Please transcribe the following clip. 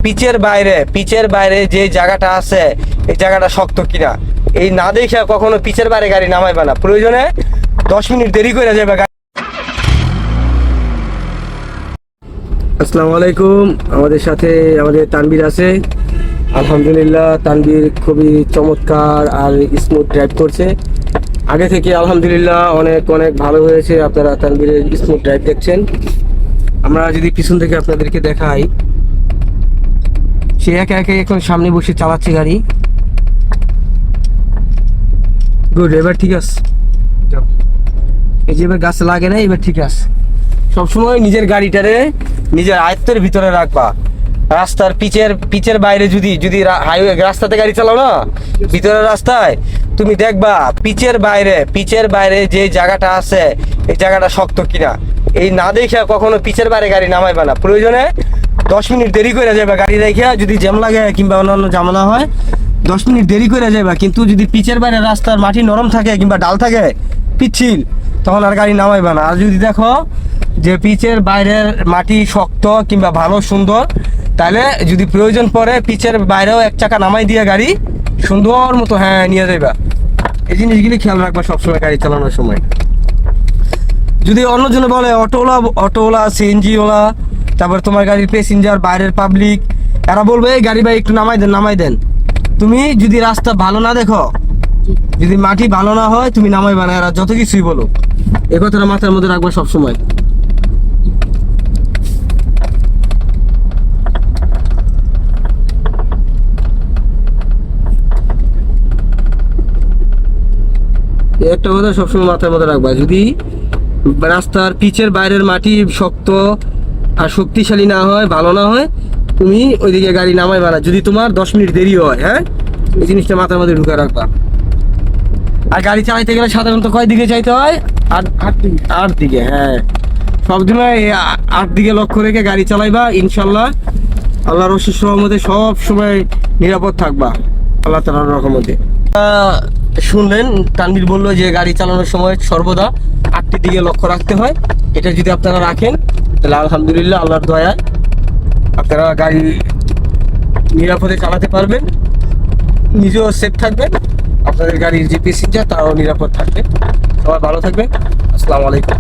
পিচের বাইরে যে জায়গাটা আছে এই জায়গাটা শক্ত কিনা এই না দেখে কখনো পিচের বাইরে গাড়ি নামাইবে না। প্রয়োজনে 10 মিনিট দেরি করে যাবে। আসসালামু আলাইকুম, আমাদের সাথে আমাদের তানবীর আছে। আলহামদুলিল্লাহ তানবীর খুবই চমৎকার আর স্মুথ ড্রাইভ করছে। আগে থেকে আলহামদুলিল্লাহ অনেক অনেক ভালো হয়েছে। আপনারা তানবীরের স্মুথ ড্রাইভ দেখছেন। আমরা যদি পিছন থেকে আপনাদেরকে দেখাই, সে একে একে এখন সামনে বসে চালাচ্ছে গাড়ি। গুড, এবার ঠিক আছে। এই যে এবার গাছে লাগে না, এবার ঠিক আছে। সবসময় নিজের গাড়িটারে নিজের আয়ত্তের ভিতরে রাখবা। রাস্তার পিচের বাইরে যদি হাইওয়ে রাস্তাতে গাড়ি চালাও না, ভিতরের রাস্তায় তুমি দেখবা পিচের বাইরে যে জায়গাটা আছে এই জায়গাটা শক্ত কিনা এই না দেখে কখনো পিচের বাইরে গাড়ি নামাইবা না। প্রয়োজনে 10 মিনিট দেরি করে যাবে গাড়ি রেখে, যদি জ্যাম লাগে কিংবা অন্যান্য ঝামেলা হয় 10 মিনিট দেরি করে যাবে। কিন্তু যদি পিচের বাইরে রাস্তার মাটি নরম থাকে কিংবা ডাল থাকে পিচ্ছিল, তখন আর গাড়ি নামাইবা না। আর যদি দেখো যে পিচের বাইরের মাটি শক্ত কিংবা ভালো সুন্দর, তাহলে যদি প্রয়োজন পড়ে পিচের বাইরেও এক চাকা নামাই দিয়ে গাড়ি সুন্দর মতো নিয়ে যাইবা। এই জিনিসগুলি খেয়াল রাখবা সবসময় গাড়ি চালানোর সময়। যদি অন্যজনে বলে অটোওয়ালা সিএনজিওয়ালা, তারপর তোমার গাড়ির প্যাসেঞ্জার বাইরের পাবলিক, এরা বলবে এই গাড়ি ভাই একটু নামাই দেন। তুমি যদি রাস্তা ভালো না দেখো, যদি মাটি ভালো না হয়, তুমি নামাইবা না। এরা যত কিছুই বলো, এ কথাটা মাথার মধ্যে রাখবা সবসময়। একটা কথা সবসময় মাথার মধ্যে রাখবা, যদি রাস্তার পিচের বাইরের মাটি শক্ত আর শক্তিশালী না হয়, ভালো না হয়, তুমি ওইদিকে গাড়ি নামাইবা না যদি তোমার 10 মিনিট দেরি হয়। এই জিনিসটা মাথার মধ্যে ঢুকে রাখবা। আর গাড়ি চালাইতে গেলে সাধারণত কয় দিকে চাইতে হয়? আট দিকে। সবসময় 8 দিকে লক্ষ্য রেখে গাড়ি চালাইবা। ইনশাল্লাহ আল্লাহর অশেষ রহমতে সব সময় নিরাপদ থাকবা আল্লাহ তাআলার রহমতে। শুনলেন, তানবীর বললো যে গাড়ি চালানোর সময় সর্বদা 8টির দিকে লক্ষ্য রাখতে হয়। এটা যদি আপনারা রাখেন তাহলে আলহামদুলিল্লাহ আল্লাহর দয়ায় আপনারা গাড়ি নিরাপদে চালাতে পারবেন, নিজেও সেফ থাকবেন, আপনাদের গাড়ির যে প্যাসেঞ্জার তারাও নিরাপদ থাকবে। সবাই ভালো থাকবেন। আসসালামু আলাইকুম।